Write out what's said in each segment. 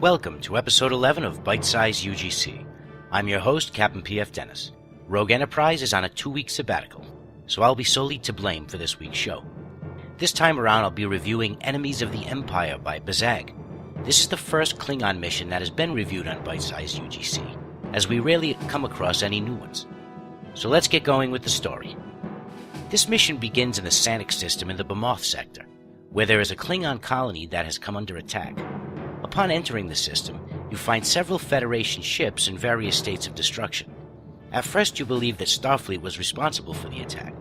Welcome to episode 11 of BitesizeUGC. I'm your host, CaptPFDennis. RogueEnterprise is on a 2-week sabbatical, so I'll be solely to blame for this week's show. This time around I'll be reviewing Enemies of the Empire by Bazag. This is the first Klingon mission that has been reviewed on BitesizeUGC, as we rarely come across any new ones. So let's get going with the story. This mission begins in the Sanic system in the Bamoth sector, where there is a Klingon colony that has come under attack. Upon entering the system, you find several Federation ships in various states of destruction. At first you believe that Starfleet was responsible for the attack,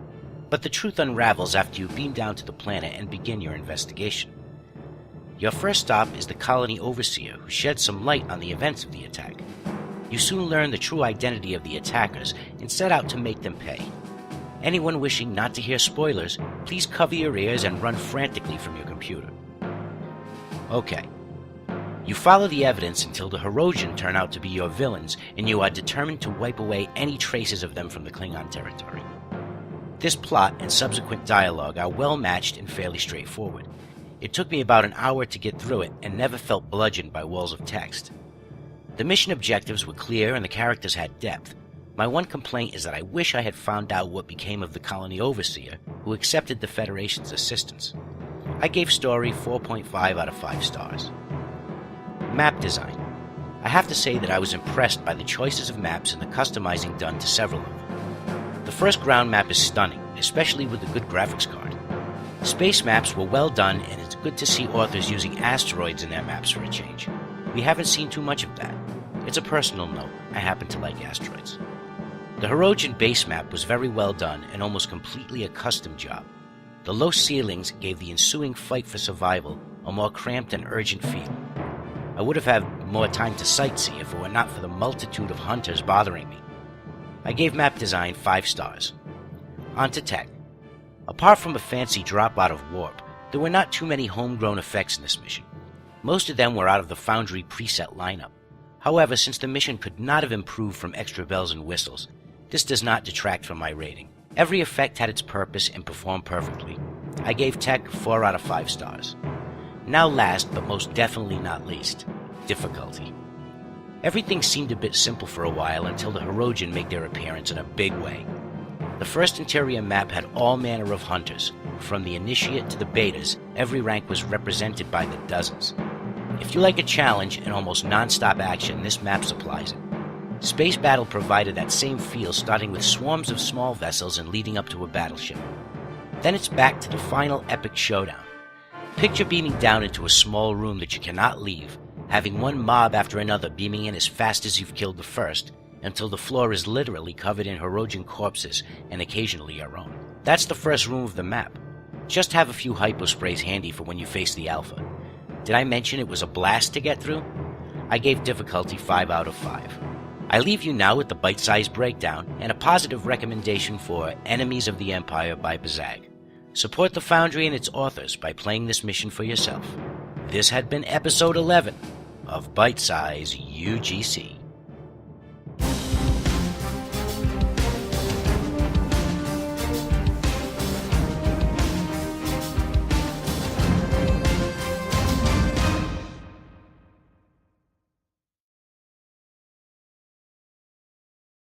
but the truth unravels after you beam down to the planet and begin your investigation. Your first stop is the colony overseer, who sheds some light on the events of the attack. You soon learn the true identity of the attackers and set out to make them pay. Anyone wishing not to hear spoilers, please cover your ears and run frantically from your computer. Okay. You follow the evidence until the Hirogen turn out to be your villains, and you are determined to wipe away any traces of them from the Klingon territory. This plot and subsequent dialogue are well matched and fairly straightforward. It took me about an hour to get through it and never felt bludgeoned by walls of text. The mission objectives were clear and the characters had depth. My one complaint is that I wish I had found out what became of the colony overseer, who accepted the Federation's assistance. I gave story 4.5 out of 5 stars. Map design. I have to say that I was impressed by the choices of maps and the customizing done to several of them. The first ground map is stunning, especially with a good graphics card. Space maps were well done, and it's good to see authors using asteroids in their maps for a change. We haven't seen too much of that. It's a personal note. I happen to like asteroids. The Hirogen base map was very well done and almost completely a custom job. The low ceilings gave the ensuing fight for survival a more cramped and urgent feel. I would have had more time to sightsee if it were not for the multitude of hunters bothering me. I gave map design 5 stars. On to tech. Apart from a fancy drop out of warp, there were not too many homegrown effects in this mission. Most of them were out of the Foundry preset lineup. However, since the mission could not have improved from extra bells and whistles, this does not detract from my rating. Every effect had its purpose and performed perfectly. I gave tech 4 out of 5 stars. Now last, but most definitely not least, difficulty. Everything seemed a bit simple for a while until the Hirogen made their appearance in a big way. The first interior map had all manner of hunters. From the initiate to the betas, every rank was represented by the dozens. If you like a challenge and almost non-stop action, this map supplies it. Space Battle provided that same feel, starting with swarms of small vessels and leading up to a battleship. Then it's back to the final epic showdown. Picture beaming down into a small room that you cannot leave, having one mob after another beaming in as fast as you've killed the first, until the floor is literally covered in Hirogen corpses and occasionally your own. That's the first room of the map. Just have a few hypo sprays handy for when you face the Alpha. Did I mention it was a blast to get through? I gave difficulty 5 out of 5. I leave you now with the bite-sized breakdown and a positive recommendation for Enemies of the Empire by Bazag. Support the Foundry and its authors by playing this mission for yourself. This had been episode 11 of BitesizeUGC.